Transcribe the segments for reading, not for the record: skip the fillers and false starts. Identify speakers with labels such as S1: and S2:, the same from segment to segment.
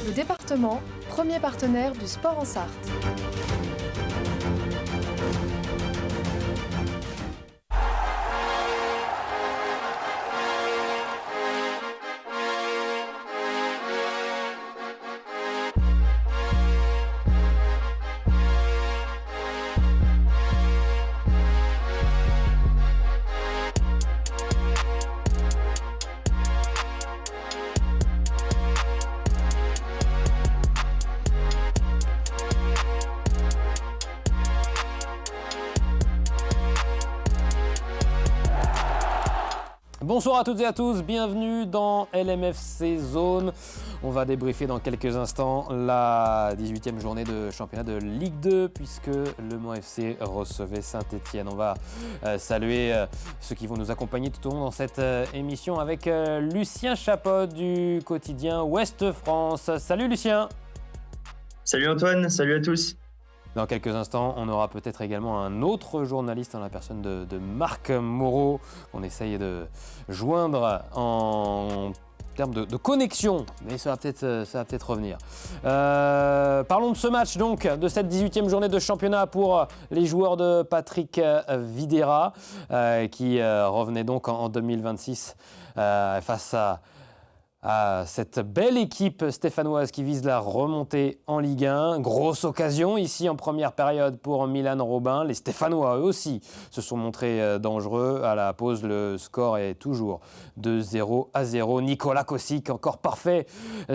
S1: Le département, premier partenaire du sport en Sarthe.
S2: Bonsoir à toutes et à tous, bienvenue dans LMFC Zone. On va débriefer dans quelques instants la 18e journée de championnat de Ligue 2 puisque le Mans FC recevait Saint-Etienne. On va saluer ceux qui vont nous accompagner tout au long dans cette émission avec Lucien Chapot du quotidien Ouest France. Salut Lucien.
S3: Salut Antoine, salut à tous.
S2: Dans quelques instants, on aura peut-être également un autre journaliste en la personne de Marc Moreau qu'on essaye de joindre en termes de connexion, mais ça va peut-être revenir. Parlons de ce match donc, de cette 18e journée de championnat pour les joueurs de Patrick Vydera qui revenait donc en 2026 face à cette belle équipe stéphanoise qui vise la remontée en Ligue 1. Grosse occasion ici en première période pour Milan Robin. Les Stéphanois, eux aussi, se sont montrés dangereux. À la pause, le score est toujours de 0-0. Nicolas Kosic, encore parfait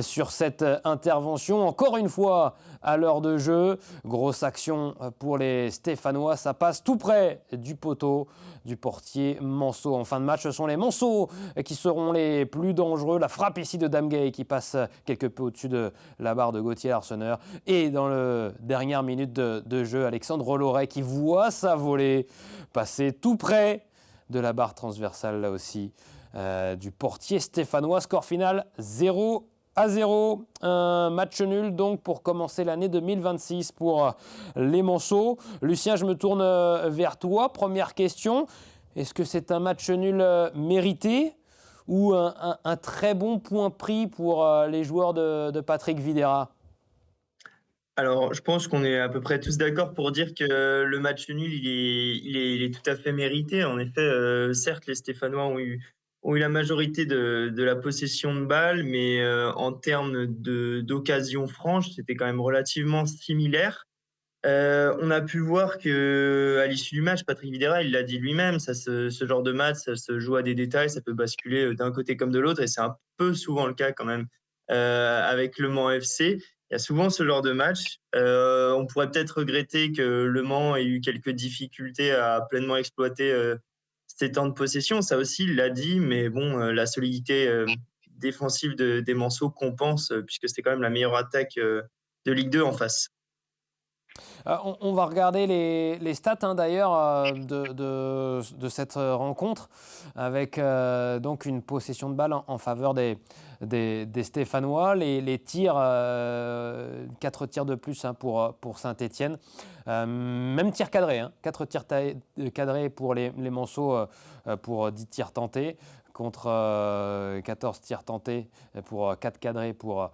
S2: sur cette intervention. Encore une fois, à l'heure de jeu. Grosse action pour les Stéphanois. Ça passe tout près du poteau du portier Manceau. En fin de match, ce sont les Manceaux qui seront les plus dangereux. La frappe ici de Damgay qui passe quelque peu au-dessus de la barre de Gauthier Arseneur. Et dans la dernière minute de jeu, Alexandre Loret qui voit sa volée passer tout près de la barre transversale là aussi du portier stéphanois. Score final 0-0. Un match nul donc pour commencer l'année 2026 pour les Manceaux. Lucien, je me tourne vers toi. Première question, est-ce que c'est un match nul mérité ou un très bon point pris pour les joueurs de Patrick Vydera?
S3: Alors, je pense qu'on est à peu près tous d'accord pour dire que le match nul, il est tout à fait mérité. En effet, certes, les Stéphanois ont eu la majorité de la possession de balle, mais en termes d'occasions franches, c'était quand même relativement similaire. On a pu voir que à l'issue du match, Patrick Vydera, il l'a dit lui-même, ce genre de match, ça se joue à des détails, ça peut basculer d'un côté comme de l'autre, et c'est un peu souvent le cas quand même avec le Mans FC. Il y a souvent ce genre de match. On pourrait peut-être regretter que le Mans ait eu quelques difficultés à pleinement exploiter ses temps de possession. Ça aussi, il l'a dit, mais bon, la solidité défensive des Manceaux compense, puisque c'était quand même la meilleure attaque de Ligue 2 en face.
S2: On va regarder les stats d'ailleurs de cette rencontre avec donc une possession de balle en faveur des Stéphanois. Les tirs, 4 tirs de plus pour Saint-Etienne. Même tir cadré, 4 tirs cadrés pour les Manceaux pour 10 tirs tentés contre 14 tirs tentés pour 4 cadrés pour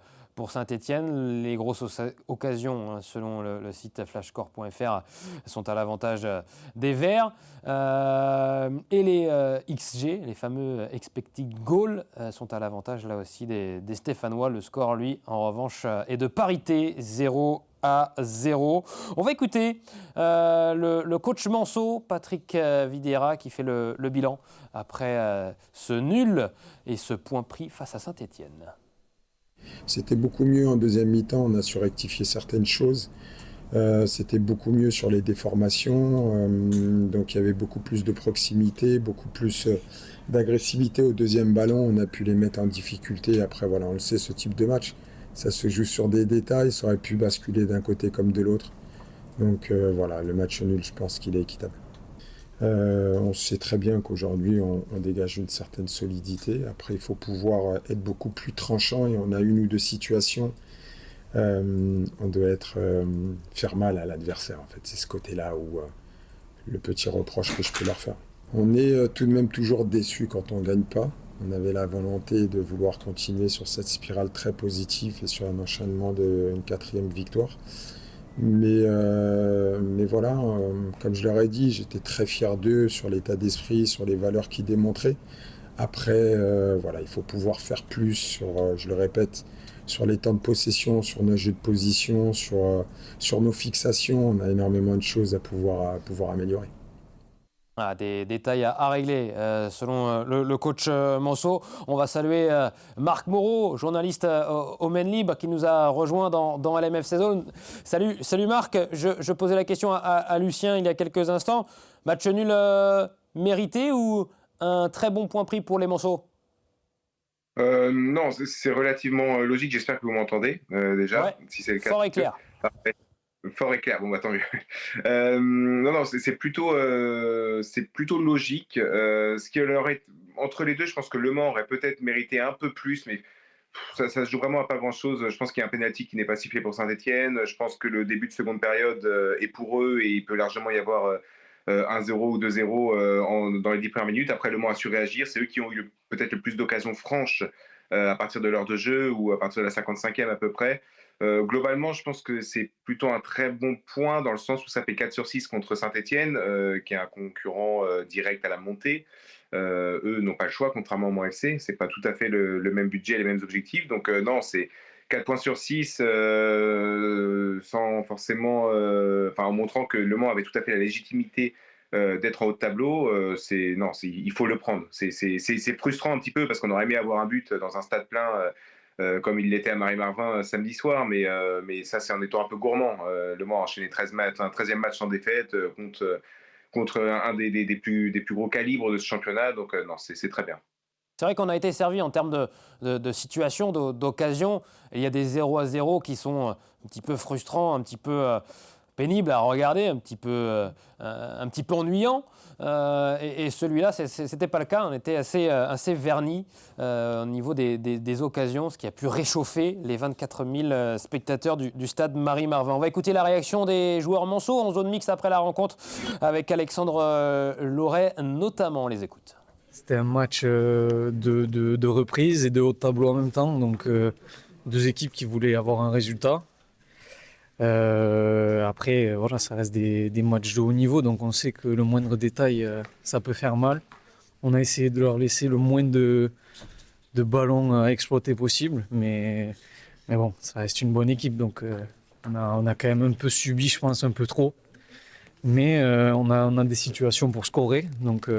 S2: Saint-Etienne. Les grosses occasions, selon le site flashscore.fr, sont à l'avantage des Verts. Et les XG, les fameux expected goals, sont à l'avantage là aussi des Stéphanois. Le score, lui, en revanche, est de parité 0-0. On va écouter le coach Manceau, Patrick Vydera, qui fait le bilan après ce nul et ce point pris face à Saint-Etienne.
S4: C'était beaucoup mieux en deuxième mi-temps, on a su rectifier certaines choses. C'était beaucoup mieux sur les déformations, donc il y avait beaucoup plus de proximité, beaucoup plus d'agressivité au deuxième ballon. On a pu les mettre en difficulté. Après, voilà, on le sait, ce type de match, ça se joue sur des détails, ça aurait pu basculer d'un côté comme de l'autre. Donc voilà, le match nul, je pense qu'il est équitable. On sait très bien qu'aujourd'hui on dégage une certaine solidité. Après, il faut pouvoir être beaucoup plus tranchant et on a une ou deux situations. On doit faire mal à l'adversaire. En fait, c'est ce côté-là où le petit reproche que je peux leur faire. On est tout de même toujours déçu quand on ne gagne pas. On avait la volonté de vouloir continuer sur cette spirale très positive et sur un enchaînement d'une 4e victoire. Mais voilà, comme je leur ai dit, j'étais très fier d'eux sur l'état d'esprit, sur les valeurs qu'ils démontraient. Après, voilà, il faut pouvoir faire plus sur, je le répète, sur les temps de possession, sur nos jeux de position, sur nos fixations. On a énormément de choses à pouvoir améliorer.
S2: Ah, des détails à régler selon le coach Manceau. On va saluer Marc Moreau, journaliste au Maine Libre, qui nous a rejoint dans LMFC Zone. Salut Marc, je posais la question à Lucien il y a quelques instants. Match nul mérité ou un très bon point pris pour les Manceaux?
S5: Non, c'est relativement logique. J'espère que vous m'entendez déjà.
S2: Ouais,
S5: Si c'est le cas,
S2: fort et clair.
S5: parfait. Fort et clair, bon bah tant mieux. Non, c'est plutôt logique. Ce qui leur est entre les deux, je pense que Le Mans aurait peut-être mérité un peu plus, mais ça se joue vraiment à pas grand-chose. Je pense qu'il y a un penalty qui n'est pas sifflé pour Saint-Etienne. Je pense que le début de seconde période est pour eux et il peut largement y avoir 1-0 ou 2-0 dans les 10 premières minutes. Après, Le Mans a su réagir. C'est eux qui ont eu peut-être le plus d'occasions franches à partir de l'heure de jeu ou à partir de la 55e à peu près. Globalement, je pense que c'est plutôt un très bon point dans le sens où ça fait 4/6 contre Saint-Etienne, qui est un concurrent direct à la montée. Eux n'ont pas le choix, contrairement au Mans FC. C'est pas tout à fait le même budget, les mêmes objectifs. Donc non, c'est 4 points sur 6 sans forcément, en montrant que Le Mans avait tout à fait la légitimité d'être en haut de tableau. Il faut le prendre. C'est frustrant un petit peu parce qu'on aurait aimé avoir un but dans un stade plein. Comme il l'était à Marie-Marvin samedi soir, mais ça c'est en étant un peu gourmand. Le Mans a enchaîné 13 matchs, un 13e match sans défaite contre un des plus gros calibres de ce championnat, donc non, c'est très bien.
S2: C'est vrai qu'on a été servi en termes de situation, d'occasion. Il y a des 0-0 qui sont un petit peu frustrants, un petit peu pénibles à regarder, un petit peu ennuyants. Et celui-là, c'était pas le cas. On était assez vernis au niveau des occasions, ce qui a pu réchauffer les 24 000 spectateurs du stade Marie-Marvin. On va écouter la réaction des joueurs Manceau en zone mixte après la rencontre avec Alexandre Loret, notamment. On les écoute.
S6: C'était un match de reprise et de haut de tableau en même temps, donc deux équipes qui voulaient avoir un résultat. Après, voilà, ça reste des matchs de haut niveau, donc on sait que le moindre détail, ça peut faire mal. On a essayé de leur laisser le moins de ballons à exploiter possible, mais bon, ça reste une bonne équipe, donc on a quand même un peu subi, je pense, un peu trop. Mais on a des situations pour scorer, donc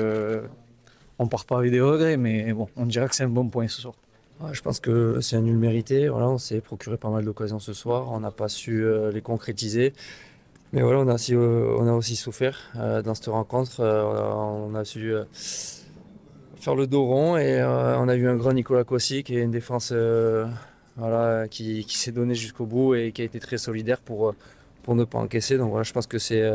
S6: on part pas avec des regrets, mais bon, on dirait que c'est un bon point ce soir.
S7: Ouais, je pense que c'est un nul mérité. Voilà, on s'est procuré pas mal d'occasions ce soir. On n'a pas su les concrétiser. Mais voilà, on a aussi souffert dans cette rencontre. On a su faire le dos rond et on a eu un grand Nicolas Kosic et une défense qui s'est donnée jusqu'au bout et qui a été très solidaire pour ne pas encaisser. Donc voilà, je pense que c'est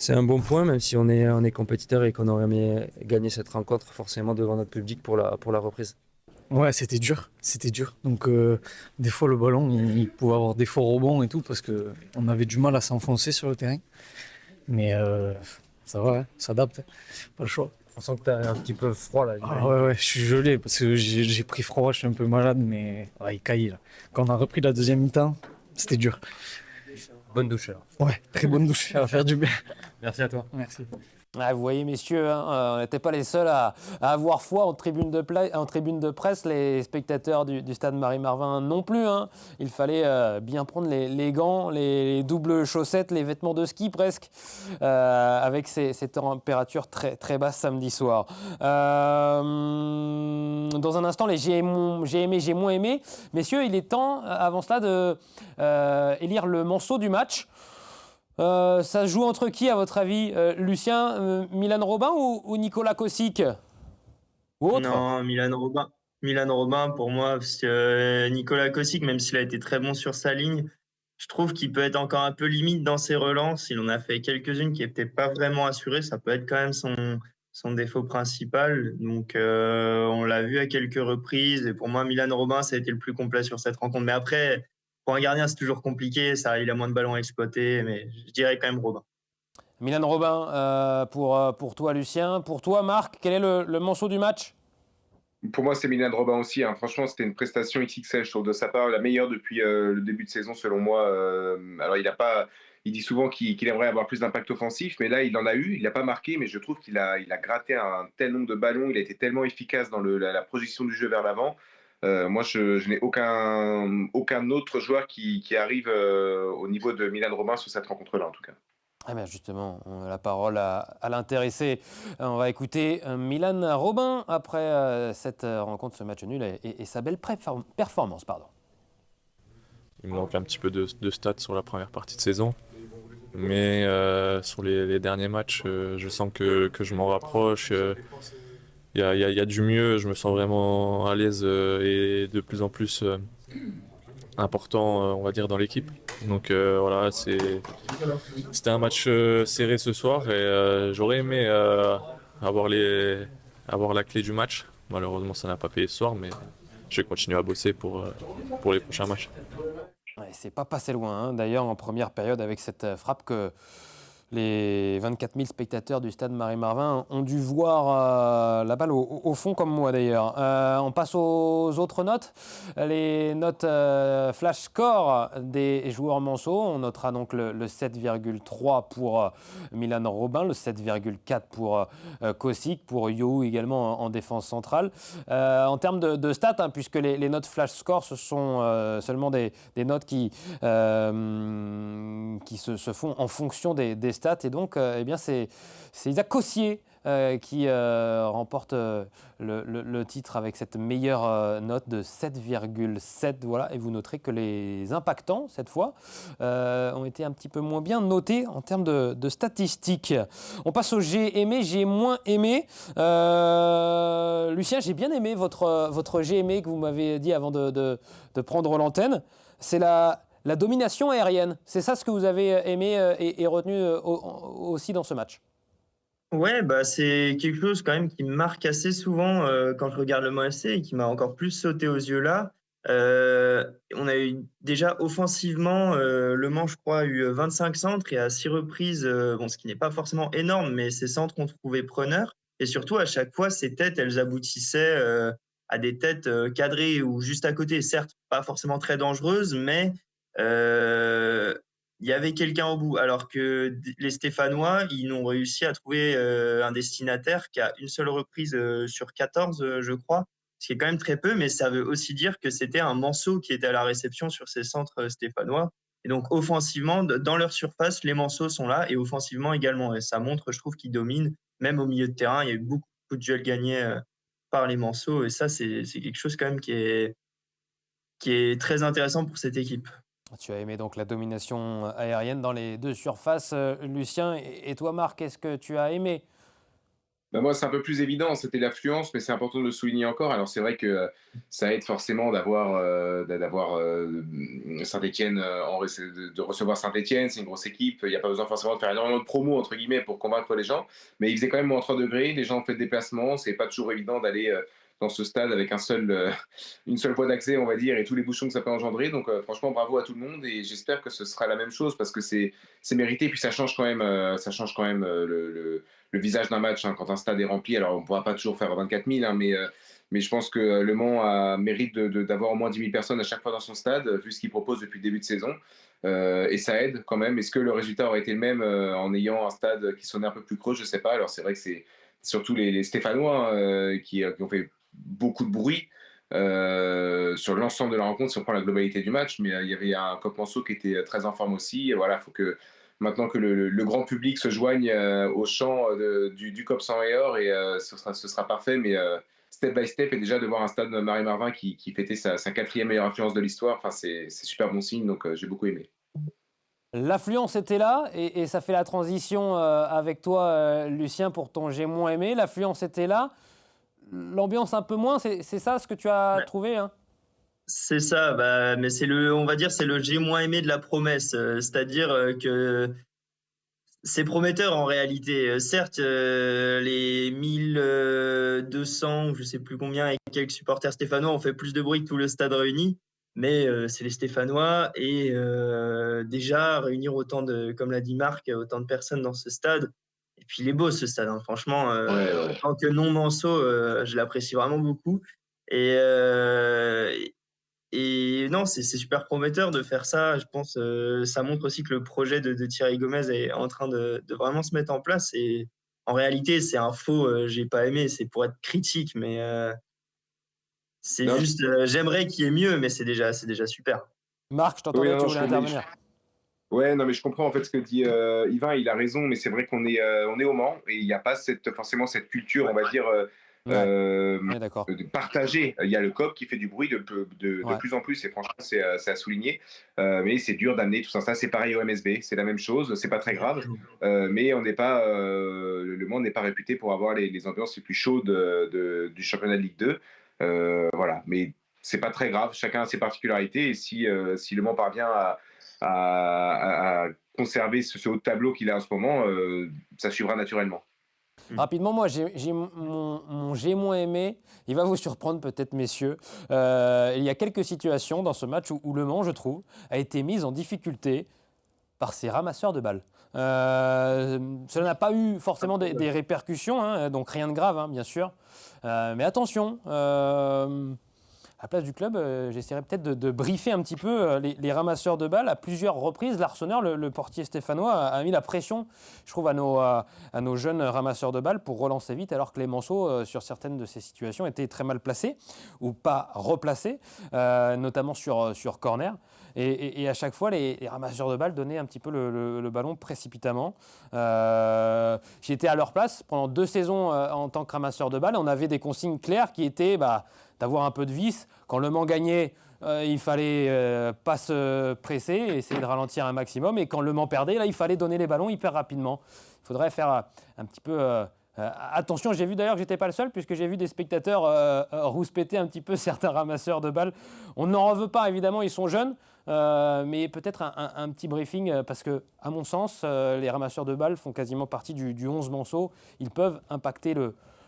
S7: un bon point, même si on est compétiteur et qu'on aurait aimé gagner cette rencontre forcément devant notre public pour la reprise.
S6: Ouais, c'était dur. Donc des fois le ballon, il pouvait avoir des faux rebonds et tout parce qu'on avait du mal à s'enfoncer sur le terrain. Mais ça va, hein, ça s'adapte, pas le choix.
S7: On sent que tu as un petit peu froid là.
S6: Ouais, je suis gelé parce que j'ai pris froid, je suis un peu malade, mais il caillait là. Quand on a repris la deuxième mi-temps, c'était dur.
S7: Bonne douche alors.
S6: Ouais, très bonne douche, ça va faire du bien.
S7: Merci à toi.
S6: Merci.
S2: Ah, vous voyez, messieurs, on n'était pas les seuls à avoir foi en tribune de presse. Les spectateurs du stade Marie-Marvin non plus. Il fallait bien prendre les gants, les doubles chaussettes, les vêtements de ski presque, avec ces températures très, très basses samedi soir. Dans un instant, les j'ai aimé, j'ai moins aimé. Messieurs, il est temps, avant cela, d'élire le Manceau du match. Ça se joue entre qui, à votre avis, Lucien, Milan Robin ou Nicolas Kosic ou autre?
S3: Non, Milan Robin. Milan Robin, pour moi, parce que Nicolas Kosic, même s'il a été très bon sur sa ligne, je trouve qu'il peut être encore un peu limite dans ses relances. Il en a fait quelques-unes qui n'étaient pas vraiment assurées. Ça peut être quand même son défaut principal. Donc, on l'a vu à quelques reprises. Et pour moi, Milan Robin, ça a été le plus complet sur cette rencontre. Mais après, pour un gardien, c'est toujours compliqué. Il a moins de ballons à exploiter. Mais je dirais quand même Robin.
S2: Milan Robin pour toi, Lucien. Pour toi, Marc, quel est le Manceau du match?
S5: Pour moi, c'est Milan Robin aussi, hein. Franchement, c'était une prestation XXL, je trouve, de sa part, la meilleure depuis le début de saison, selon moi. Alors, il dit souvent qu'il aimerait avoir plus d'impact offensif, mais là, il en a eu. Il n'a pas marqué, mais je trouve il a gratté un tel nombre de ballons. Il a été tellement efficace dans la projection du jeu vers l'avant. Moi, je n'ai aucun autre joueur qui arrive au niveau de Milan Robin sur cette rencontre-là, en tout cas.
S2: Eh bien justement, on a la parole à l'intéressé. On va écouter Milan Robin après cette rencontre, ce match nul et sa belle performance. Pardon.
S8: Il me manque un petit peu de stats sur la première partie de saison. Mais sur les derniers matchs, je sens que je m'en rapproche. Il y a du mieux, je me sens vraiment à l'aise et de plus en plus important, on va dire, dans l'équipe. Donc voilà, c'était un match serré ce soir et j'aurais aimé avoir la clé du match. Malheureusement, ça n'a pas payé ce soir, mais je vais continuer à bosser pour les prochains matchs.
S2: Ouais, c'est pas passé loin, hein. D'ailleurs, en première période, avec cette frappe que les 24 000 spectateurs du stade Marie-Marvin ont dû voir la balle au fond, comme moi d'ailleurs. On passe aux autres notes. Les notes flash score des joueurs manceaux. On notera donc le 7,3 pour Milan Robin, le 7,4 pour Kosic, pour You également en défense centrale. En termes de stats, hein, puisque les notes flash score, ce sont seulement des notes qui se font en fonction des stats. Et donc, eh bien, c'est Isaac Cossier qui remporte le titre avec cette meilleure note de 7,7. Voilà. Et vous noterez que les impactants, cette fois, ont été un petit peu moins bien notés en termes de statistiques. On passe au j'ai aimé, j'ai moins aimé. Lucien, j'ai bien aimé votre j'ai aimé que vous m'avez dit avant de prendre l'antenne. C'est la domination aérienne. C'est ça ce que vous avez aimé et retenu aussi dans ce match?
S3: Ouais, bah, c'est quelque chose quand même qui me marque assez souvent quand je regarde le Mans FC et qui m'a encore plus sauté aux yeux là. On a eu déjà offensivement, Le Mans, je crois, a eu 25 centres et à 6 reprises, bon, ce qui n'est pas forcément énorme, mais ces centres ont trouvé preneur. Et surtout, à chaque fois, ces têtes, elles aboutissaient à des têtes cadrées ou juste à côté. Certes, pas forcément très dangereuses, mais euh, il y avait quelqu'un au bout. Alors que les Stéphanois, ils n'ont réussi à trouver un destinataire qu'à une seule reprise sur 14, je crois, ce qui est quand même très peu, mais ça veut aussi dire que c'était un Manceau qui était à la réception sur ces centres stéphanois. Et donc, offensivement, dans leur surface, les Manceaux sont là et offensivement également. Et ça montre, je trouve, qu'ils dominent, même au milieu de terrain. Il y a eu beaucoup de duels gagnés par les Manceaux. Et ça, c'est quelque chose quand même qui est très intéressant pour cette équipe.
S2: Tu as aimé donc la domination aérienne dans les deux surfaces, Lucien. Et toi, Marc, qu'est-ce que tu as aimé?
S5: Bah, moi, c'est un peu plus évident, c'était l'affluence, mais c'est important de le souligner encore. Alors, c'est vrai que ça aide forcément d'avoir Saint-Etienne, de recevoir Saint-Etienne, c'est une grosse équipe. Il n'y a pas besoin forcément de faire énormément de promos, entre guillemets, pour convaincre les gens. Mais il faisait quand même moins 3 degrés, les gens ont fait des déplacements, c'est pas toujours évident d'aller dans ce stade avec une seule voie d'accès, on va dire, et tous les bouchons que ça peut engendrer. Donc, franchement, bravo à tout le monde, et j'espère que ce sera la même chose, parce que c'est mérité, puis ça change quand même, le visage d'un match, hein, quand un stade est rempli. Alors, on ne pourra pas toujours faire 24 000, hein, mais je pense que Le Mans mérite d'avoir au moins 10 000 personnes à chaque fois dans son stade, vu ce qu'il propose depuis le début de saison. Et ça aide quand même. Est-ce que le résultat aurait été le même en ayant un stade qui sonnait un peu plus creux? Je ne sais pas. Alors, c'est vrai que c'est surtout les Stéphanois qui ont fait beaucoup de bruit sur l'ensemble de la rencontre, si on prend la globalité du match. Mais il y avait un Cop Manceau qui était très en forme aussi. Et voilà, il faut que maintenant que le grand public se joigne au chant du COP 100 et or, et ce sera parfait, mais step by step, et déjà de voir un stade Marie-Marvin qui fêtait sa 4e meilleure influence de l'histoire, c'est super bon signe, donc j'ai beaucoup aimé.
S2: L'affluence était là et ça fait la transition avec toi, Lucien, pour ton j'ai moins aimé. L'affluence était là, l'ambiance un peu moins, c'est ça ce que tu as trouvé, hein?
S3: C'est ça, bah, mais on va dire, c'est le j'ai moins aimé de la promesse. C'est-à-dire que c'est prometteur en réalité. Certes, les 1200, je sais plus combien, et quelques supporters stéphanois ont fait plus de bruit que tout le stade réuni, mais c'est les Stéphanois, et déjà réunir autant comme l'a dit Marc, autant de personnes dans ce stade, Et puis il est beau ce stade, hein. Franchement,
S5: Ouais.
S3: en tant que non-manceau, je l'apprécie vraiment beaucoup. Et, et non, c'est super prometteur de faire ça. Je pense ça montre aussi que le projet de Thierry Gomez est en train de vraiment se mettre en place. Et en réalité, c'est un faux j'ai pas aimé, c'est pour être critique, mais c'est
S5: Non,
S3: juste j'aimerais qu'il y ait mieux, mais c'est déjà super.
S2: Marc, je
S5: oui,
S2: t'entendais,
S5: non,
S2: tu
S5: non,
S2: voulais intervenir.
S5: Ouais, non, mais je comprends en fait ce que dit Yvain, il a raison, mais c'est vrai on est au Mans et il n'y a pas forcément cette culture, on va dire,
S2: Ouais, on est d'accord.
S5: partagée. Il y a le COP qui fait du bruit de
S2: Ouais.
S5: plus en plus et franchement, c'est à souligner. Mais c'est dur d'amener tout ça. Ça, c'est pareil au MSB, c'est la même chose, c'est pas très grave. Mais on n'est pas, le Mans n'est pas réputé pour avoir les ambiances les plus chaudes du championnat de Ligue 2. Voilà, mais c'est pas très grave, chacun a ses particularités et si le Mans parvient à conserver ce haut de tableau qu'il a en ce moment, ça suivra naturellement.
S2: Rapidement, moi, j'ai mon j'ai moins aimé. Il va vous surprendre peut-être, messieurs. Il y a quelques situations dans ce match où Le Mans, je trouve, a été mise en difficulté par ses ramasseurs de balles. Cela n'a pas eu forcément des répercussions, hein, donc rien de grave, hein, bien sûr. Mais attention, à la place du club, j'essaierai peut-être de briefer un petit peu les ramasseurs de balles. À plusieurs reprises, Larsonneur, le portier stéphanois, a mis la pression, je trouve, à nos jeunes ramasseurs de balles pour relancer vite, alors que les Manceaux, sur certaines de ces situations, étaient très mal placés ou pas replacés, notamment sur corner. Et à chaque fois, les ramasseurs de balles donnaient un petit peu le ballon précipitamment. J'étais à leur place pendant 2 saisons en tant que ramasseur de balles. On avait des consignes claires qui étaient d'avoir un peu de vis. Quand Le Mans gagnait, il fallait pas se presser, essayer de ralentir un maximum. Et quand Le Mans perdait, là, il fallait donner les ballons hyper rapidement. Il faudrait faire un petit peu attention. J'ai vu d'ailleurs que j'étais pas le seul, puisque j'ai vu des spectateurs rouspéter un petit peu certains ramasseurs de balles. On n'en veut pas, évidemment, ils sont jeunes. Mais peut-être un petit briefing, parce que, à mon sens, les ramasseurs de balles font quasiment partie du 11 Manceau. Ils peuvent impacter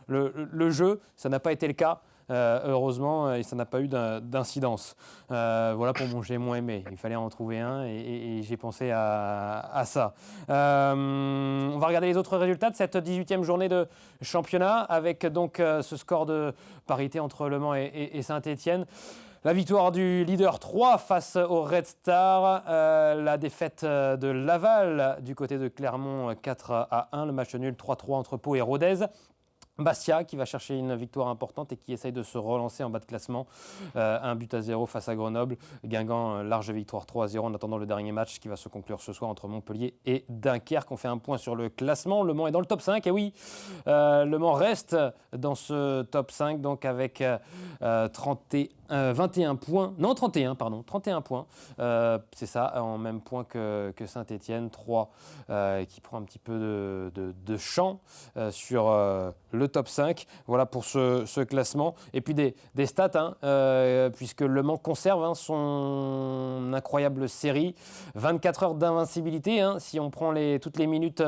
S2: le jeu. Ça n'a pas été le cas, heureusement, et ça n'a pas eu d'incidence. Voilà pour mon j'ai moins aimé. Il fallait en trouver un, et j'ai pensé à ça. On va regarder les autres résultats de cette 18e journée de championnat, avec donc ce score de parité entre Le Mans et Saint-Étienne. La victoire du leader 3 face au Red Star, la défaite de Laval du côté de Clermont 4-1, le match nul 3-3 entre Pau et Rodez. Bastia qui va chercher une victoire importante et qui essaye de se relancer en bas de classement. 1-0 face à Grenoble. Guingamp, large victoire 3-0 en attendant le dernier match qui va se conclure ce soir entre Montpellier et Dunkerque. On fait un point sur le classement. Le Mans est dans le top 5. Et oui, Le Mans reste dans ce top 5 donc avec 21 points. Non, 31, pardon. 31 points. C'est ça, en même point que Saint-Étienne. 3 qui prend un petit peu de champ sur le top 5. Voilà pour ce classement. Et puis des stats, puisque Le Mans conserve son incroyable série. 24 heures d'invincibilité, si on prend toutes les minutes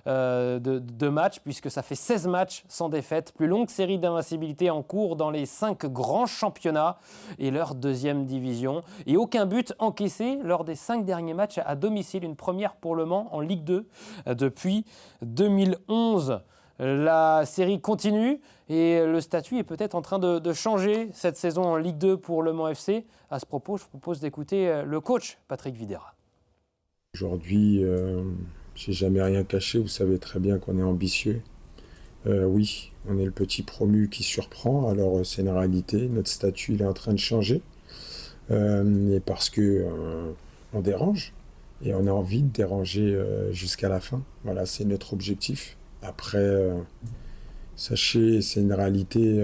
S2: de match, puisque ça fait 16 matchs sans défaite. Plus longue série d'invincibilité en cours dans les 5 grands championnats et leur 2e division. Et aucun but encaissé lors des 5 derniers matchs à domicile. Une première pour Le Mans en Ligue 2 depuis 2011. La série continue et le statut est peut-être en train de changer cette saison en Ligue 2 pour Le Mans FC. À ce propos, je vous propose d'écouter le coach Patrick Videra.
S4: Aujourd'hui, j'ai jamais rien caché. Vous savez très bien qu'on est ambitieux. Oui, on est le petit promu qui surprend. Alors c'est une réalité. Notre statut il est en train de changer. Et parce que on dérange et on a envie de déranger jusqu'à la fin. Voilà, c'est notre objectif. Après, sachez, c'est une réalité.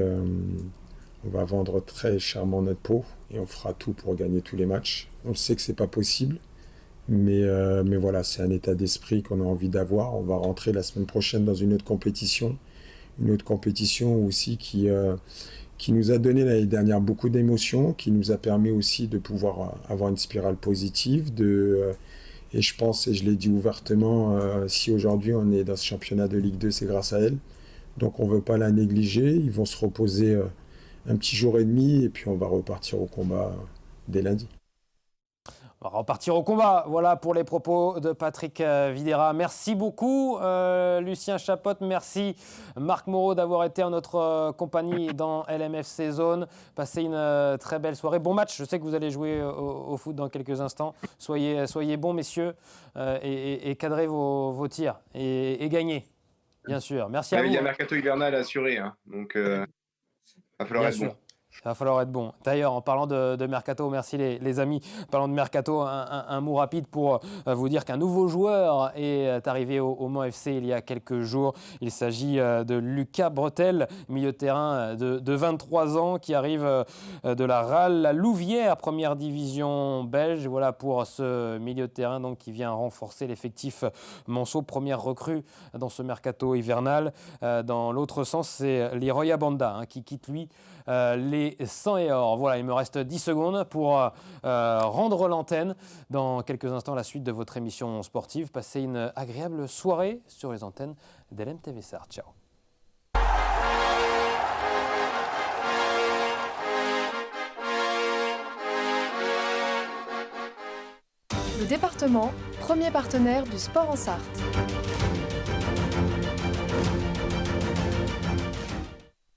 S4: On va vendre très chèrement notre peau et on fera tout pour gagner tous les matchs. On sait que c'est pas possible. Mais voilà, c'est un état d'esprit qu'on a envie d'avoir. On va rentrer la semaine prochaine dans une autre compétition aussi qui nous a donné l'année dernière beaucoup d'émotions, qui nous a permis aussi de pouvoir avoir une spirale positive. Et je pense, et je l'ai dit ouvertement, si aujourd'hui on est dans ce championnat de Ligue 2, c'est grâce à elle. Donc on ne veut pas la négliger. Ils vont se reposer un petit jour et demi et puis on va repartir au combat dès lundi.
S2: On va repartir au combat. Voilà pour les propos de Patrick Vieira. Merci beaucoup Lucien Chapotte. Merci Marc Moreau d'avoir été en notre compagnie dans LMFC Zone. Passez une très belle soirée. Bon match. Je sais que vous allez jouer au foot dans quelques instants. Soyez bons messieurs et cadrez vos tirs et gagnez. Bien sûr. Merci à vous.
S5: Il y a mercato hivernal à assurer. Hein. Donc, il va falloir être bon.
S2: Il va falloir être bon. D'ailleurs, en parlant de Mercato, merci les amis. En parlant de Mercato, un mot rapide pour vous dire qu'un nouveau joueur est arrivé au Mans FC il y a quelques jours. Il s'agit de Lucas Bretel, milieu de terrain de 23 ans qui arrive de la RAL, la Louvière, première division belge. Voilà pour ce milieu de terrain donc, qui vient renforcer l'effectif Manceau, première recrue dans ce Mercato hivernal. Dans l'autre sens, c'est Leroy Abanda qui quitte lui les 100 et or. Voilà, il me reste 10 secondes pour rendre l'antenne. Dans quelques instants, la suite de votre émission sportive. Passez une agréable soirée sur les antennes d'LMTV Sarthe. Ciao.
S1: Le département, premier partenaire du sport en Sarthe.